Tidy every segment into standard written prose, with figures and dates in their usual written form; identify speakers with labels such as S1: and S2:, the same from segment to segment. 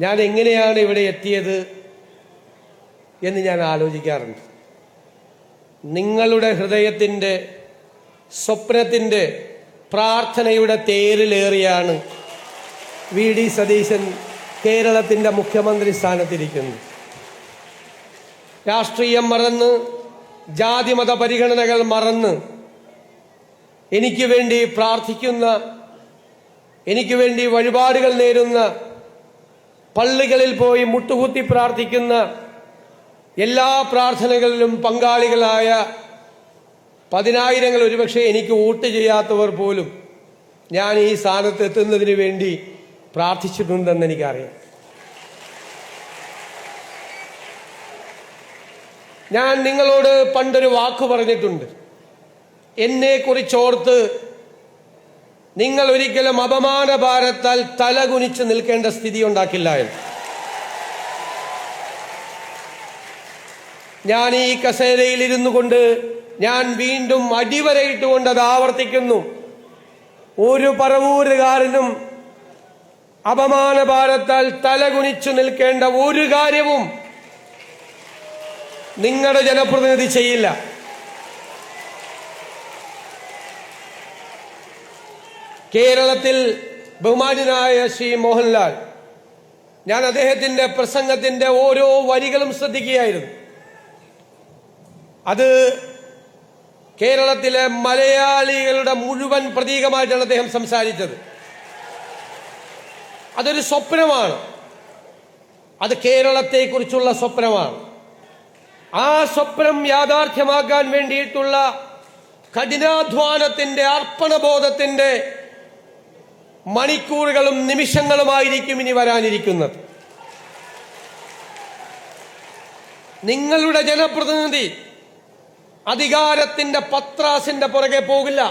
S1: ഞാൻ എങ്ങനെയാണ് ഇവിടെ എത്തിയത് എന്ന് ഞാൻ ആലോചിക്കാറുണ്ട്. നിങ്ങളുടെ ഹൃദയത്തിൻ്റെ, സ്വപ്നത്തിൻ്റെ, പ്രാർത്ഥനയുടെ തേരിലേറിയാണ് വി.ഡി. സതീശൻ കേരളത്തിൻ്റെ മുഖ്യമന്ത്രി സ്ഥാനത്തിരിക്കുന്നത്. രാഷ്ട്രീയം മറന്ന്, ജാതിമത പരിഗണനകൾ മറന്ന് എനിക്ക് വേണ്ടി പ്രാർത്ഥിക്കുന്ന, എനിക്ക് വേണ്ടി വഴിപാടുകൾ നേരുന്ന, പള്ളികളിൽ പോയി മുട്ടുകുത്തി പ്രാർത്ഥിക്കുന്ന, എല്ലാ പ്രാർത്ഥനകളിലും പങ്കാളികളായ പതിനായിരങ്ങൾ, ഒരുപക്ഷെ എനിക്ക് വോട്ട് ചെയ്യാത്തവർ പോലും ഞാൻ ഈ സ്ഥാനത്ത് എത്തുന്നതിന് വേണ്ടി പ്രാർത്ഥിച്ചിട്ടുണ്ടെന്ന് എനിക്കറിയാം. ഞാൻ നിങ്ങളോട് പണ്ടൊരു വാക്ക് പറഞ്ഞിട്ടുണ്ട്. എന്നെക്കുറിച്ചോർത്ത് നിങ്ങൾ ഒരിക്കലും അപമാനഭാരത്താൽ തലകുനിച്ച് നിൽക്കേണ്ട സ്ഥിതി ഉണ്ടാക്കില്ല എന്ന്. ഞാൻ ഈ കസേരയിൽ ഇരുന്നു കൊണ്ട് ഞാൻ വീണ്ടും അടിവരയിട്ടുകൊണ്ട് അത് ആവർത്തിക്കുന്നു. ഒരു പറവൂരുകാരനും അപമാനഭാരത്താൽ തലകുനിച്ചു നിൽക്കേണ്ട ഒരു കാര്യവും നിങ്ങളുടെ ജനപ്രതിനിധി ചെയ്യില്ല. കേരളത്തിൽ ബഹുമാന്യനായ ശ്രീ മോഹൻലാൽ, ഞാൻ അദ്ദേഹത്തിന്റെ പ്രസംഗത്തിന്റെ ഓരോ വരികളും ശ്രദ്ധിക്കുകയായിരുന്നു. അത് കേരളത്തിലെ മലയാളികളുടെ മുഴുവൻ പ്രതീകമായിട്ടാണ് അദ്ദേഹം സംസാരിച്ചത്. അതൊരു സ്വപ്നമാണ്, അത് കേരളത്തെക്കുറിച്ചുള്ള സ്വപ്നമാണ്. ആ സ്വപ്നം യാഥാർത്ഥ്യമാക്കാൻ വേണ്ടിയിട്ടുള്ള കഠിനാധ്വാനത്തിന്റെ, അർപ്പണബോധത്തിന്റെ മണിക്കൂറുകളും നിമിഷങ്ങളുമായിരിക്കും ഇനി വരാനിരിക്കുന്നത്. നിങ്ങളുടെ ജനപ്രതിനിധി അധികാരത്തിന്റെ പത്രാസിന്റെ പുറകെ പോകില്ല.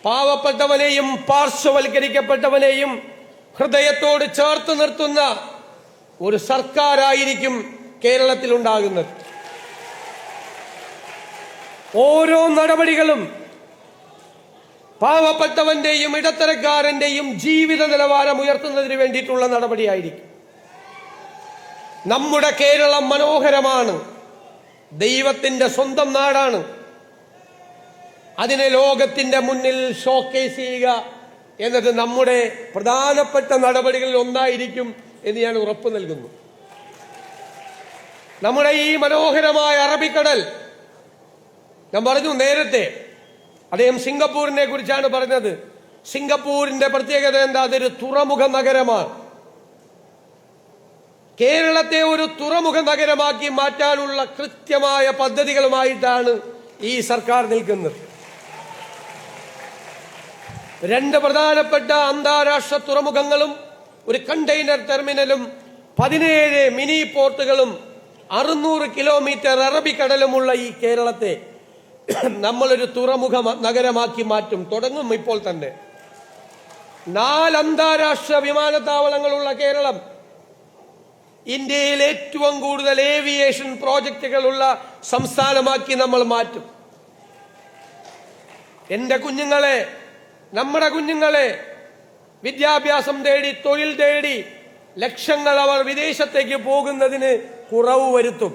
S1: പാവപ്പെട്ടവനെയും പാർശ്വവൽക്കരിക്കപ്പെട്ടവനെയും ഹൃദയത്തോട് ചേർത്ത് നിർത്തുന്ന ഒരു സർക്കാരായിരിക്കും കേരളത്തിൽ ഉണ്ടാകുന്നത്. ഓരോ നടപടികളും പാവപ്പെട്ടവന്റെയും ഇടത്തരക്കാരന്റെയും ജീവിത നിലവാരം ഉയർത്തുന്നതിന് വേണ്ടിയിട്ടുള്ള നടപടിയായിരിക്കും. നമ്മുടെ കേരളം മനോഹരമാണ്, ദൈവത്തിന്റെ സ്വന്തം നാടാണ്. അതിനെ ലോകത്തിന്റെ മുന്നിൽ ഷോക്കേസ് ചെയ്യുക എന്നത് നമ്മുടെ പ്രധാനപ്പെട്ട നടപടികളിൽ ഒന്നായിരിക്കും എന്ന് ഞാൻ ഉറപ്പു നൽകുന്നു. നമ്മുടെ ഈ മനോഹരമായ അറബിക്കടൽ, ഞാൻ പറഞ്ഞു നേരത്തെ, അദ്ദേഹം സിംഗപ്പൂരിനെ കുറിച്ചാണ് പറഞ്ഞത്. സിംഗപ്പൂരിന്റെ പ്രത്യേകത എന്താ? അതൊരു തുറമുഖ നഗരമാണ്. കേരളത്തെ ഒരു തുറമുഖ നഗരമാക്കി മാറ്റാനുള്ള കൃത്യമായ പദ്ധതികളുമായിട്ടാണ് ഈ സർക്കാർ നിൽക്കുന്നത്. 2 പ്രധാനപ്പെട്ട അന്താരാഷ്ട്ര തുറമുഖങ്ങളും, ഒരു കണ്ടെയ്നർ ടെർമിനലും, 17 മിനി പോർട്ടുകളും, 600 കിലോമീറ്റർ അറബിക്കടലുമുള്ള ഈ കേരളത്തെ നമ്മളൊരു തുറമുഖ നഗരമാക്കി മാറ്റും. തുടങ്ങും ഇപ്പോൾ തന്നെ. 4 അന്താരാഷ്ട്ര വിമാനത്താവളങ്ങളുള്ള കേരളം ഇന്ത്യയിൽ ഏറ്റവും കൂടുതൽ ഏവിയേഷൻ പ്രോജക്റ്റുകളുള്ള സംസ്ഥാനമാക്കി നമ്മൾ മാറ്റും. എന്റെ കുഞ്ഞുങ്ങളെ, നമ്മുടെ കുഞ്ഞുങ്ങളെ വിദ്യാഭ്യാസം തേടി, തൊഴിൽ തേടി ലക്ഷങ്ങൾ അവർ വിദേശത്തേക്ക് പോകുന്നതിന് കുറവ് വരുത്തും.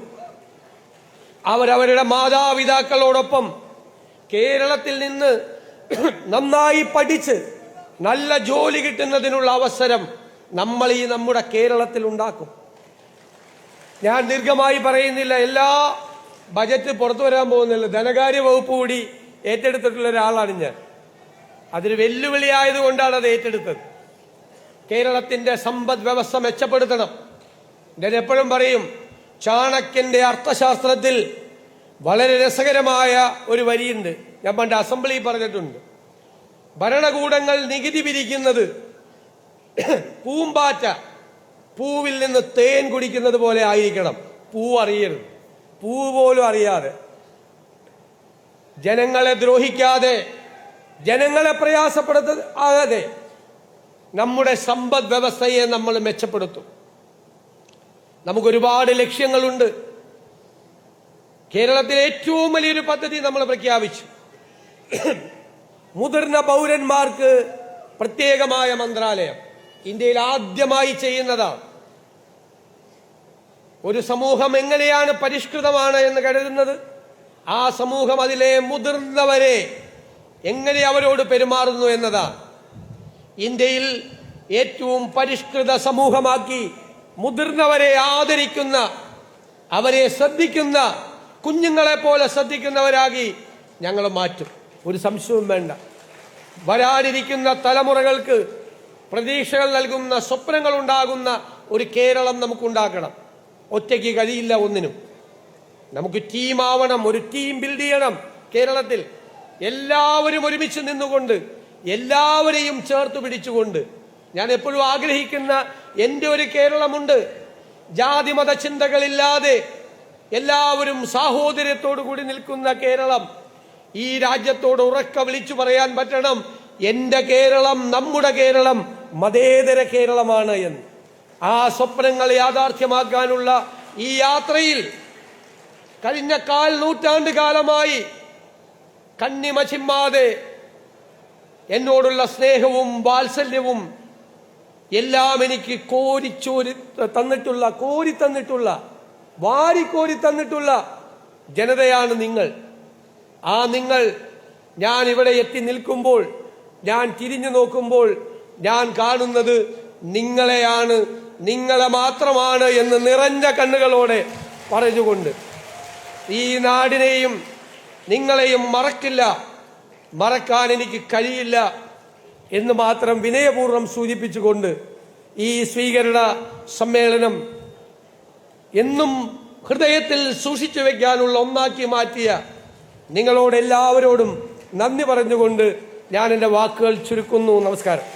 S1: അവരവരുടെ മാതാപിതാക്കളോടൊപ്പം കേരളത്തിൽ നിന്ന് നന്നായി പഠിച്ച് നല്ല ജോലി കിട്ടുന്നതിനുള്ള അവസരം നമ്മൾ ഈ നമ്മുടെ കേരളത്തിൽ ഉണ്ടാക്കും. ഞാൻ ദീർഘമായി പറയുന്നില്ല, എല്ലാ ബജറ്റ് പുറത്തു വരാൻ പോകുന്നില്ല. ധനകാര്യ വകുപ്പ് കൂടി ഏറ്റെടുത്തിട്ടുള്ള ഒരാളാണ് ഞാൻ. അതൊരു വെല്ലുവിളിയായതുകൊണ്ടാണ് അത് ഏറ്റെടുത്തത്. കേരളത്തിന്റെ സമ്പദ് വ്യവസ്ഥ മെച്ചപ്പെടുത്തണം. ഞാൻ എപ്പോഴും പറയും, ചാണക്യന്റെ അർത്ഥശാസ്ത്രത്തിൽ വളരെ രസകരമായ ഒരു വരിയുണ്ട്. ഞാൻ പണ്ട് അസംബ്ലിയിൽ പറഞ്ഞിട്ടുണ്ട്. ഭരണകൂടങ്ങൾ നികുതി പിരിക്കുന്നത് പൂമ്പാറ്റ പൂവിൽ നിന്ന് തേൻ കുടിക്കുന്നത് പോലെ ആയിരിക്കണം. പൂവ് അറിയരുത്, പൂവ് പോലും അറിയാതെ, ജനങ്ങളെ ദ്രോഹിക്കാതെ, ജനങ്ങളെ പ്രയാസപ്പെടുത്താതെ നമ്മുടെ സമ്പദ് വ്യവസ്ഥയെ നമ്മൾ മെച്ചപ്പെടുത്തും. നമുക്കൊരുപാട് ലക്ഷ്യങ്ങളുണ്ട്. കേരളത്തിലെ ഏറ്റവും വലിയൊരു പദ്ധതി നമ്മൾ പ്രഖ്യാപിച്ചു. മുതിർന്ന പൗരന്മാർക്ക് പ്രത്യേകമായ മന്ത്രാലയം ഇന്ത്യയിൽ ആദ്യമായി ചെയ്യുന്നതാണ്. ഒരു സമൂഹം എങ്ങനെയാണ് പരിഷ്കൃതമാണ് എന്ന് കരുതുന്നത്, ആ സമൂഹം അതിലെ മുതിർന്നവരെ എങ്ങനെ അവരോട് പെരുമാറുന്നു എന്നതാണ്. ഇന്ത്യയിൽ ഏറ്റവും പരിഷ്കൃത സമൂഹമാക്കി മുതിർന്നവരെ ആദരിക്കുന്ന, അവരെ ശ്രദ്ധിക്കുന്ന, കുഞ്ഞുങ്ങളെ പോലെ ശ്രദ്ധിക്കുന്നവരാക്കി ഞങ്ങൾ മാറ്റും. ഒരു സംശയവും വേണ്ട. വരാനിരിക്കുന്ന തലമുറകൾക്ക് പ്രതീക്ഷകൾ നൽകുന്ന, സ്വപ്നങ്ങൾ ഉണ്ടാകുന്ന ഒരു കേരളം നമുക്കുണ്ടാക്കണം. ഒറ്റയ്ക്ക് കഴിയില്ല ഒന്നിനും. നമുക്ക് ടീമാവണം, ഒരു ടീം ബിൽഡ് ചെയ്യണം. കേരളത്തിൽ എല്ലാവരും ഒരുമിച്ച് നിന്നുകൊണ്ട്, എല്ലാവരെയും ചേർത്ത് പിടിച്ചുകൊണ്ട്, ഞാൻ എപ്പോഴും ആഗ്രഹിക്കുന്ന എൻ്റെ ഒരു കേരളമുണ്ട്. ജാതിമത ചിന്തകളില്ലാതെ എല്ലാവരും സാഹോദര്യത്തോടു കൂടി നിൽക്കുന്ന കേരളം. ഈ രാജ്യത്തോട് ഉറക്കെ വിളിച്ചു പറയാൻ പറ്റണം, എൻ്റെ കേരളം, നമ്മുടെ കേരളം മതേതര കേരളമാണ് എന്ന്. ആ സ്വപ്നങ്ങൾ യാഥാർത്ഥ്യമാക്കാനുള്ള ഈ യാത്രയിൽ കഴിഞ്ഞ 1/4 നൂറ്റാണ്ട് കാലമായി കണ്ണിമ ചിമ്മാതെ എന്നോടുള്ള സ്നേഹവും വാത്സല്യവും എല്ലാം എനിക്ക് കോരി തന്നിട്ടുള്ള വാരിക്കോരി തന്നിട്ടുള്ള ജനതയാണ് നിങ്ങൾ. ആ നിങ്ങൾ, ഞാൻ ഇവിടെ എത്തി നിൽക്കുമ്പോൾ, ഞാൻ തിരിഞ്ഞു നോക്കുമ്പോൾ ഞാൻ കാണുന്നത് നിങ്ങളെയാണ്, നിങ്ങളെ മാത്രമാണ് എന്ന് നിറഞ്ഞ കണ്ണുകളോടെ പറഞ്ഞുകൊണ്ട് ഈ നാടിനെയും നിങ്ങളെയും മറക്കില്ല, മറക്കാൻ എനിക്ക് കഴിയില്ല എന്ന് മാത്രം വിനയപൂർവ്വം സൂചിപ്പിച്ചുകൊണ്ട് ഈ സ്വീകരണ സമ്മേളനം എന്നും ഹൃദയത്തിൽ സൂക്ഷിച്ചു വെക്കാനുള്ള ഒന്നാക്കി മാറ്റിയ നിങ്ങളോട് എല്ലാവരോടും നന്ദി പറഞ്ഞുകൊണ്ട് ഞാൻ എൻ്റെ വാക്കുകൾ ചുരുക്കുന്നു. നമസ്കാരം.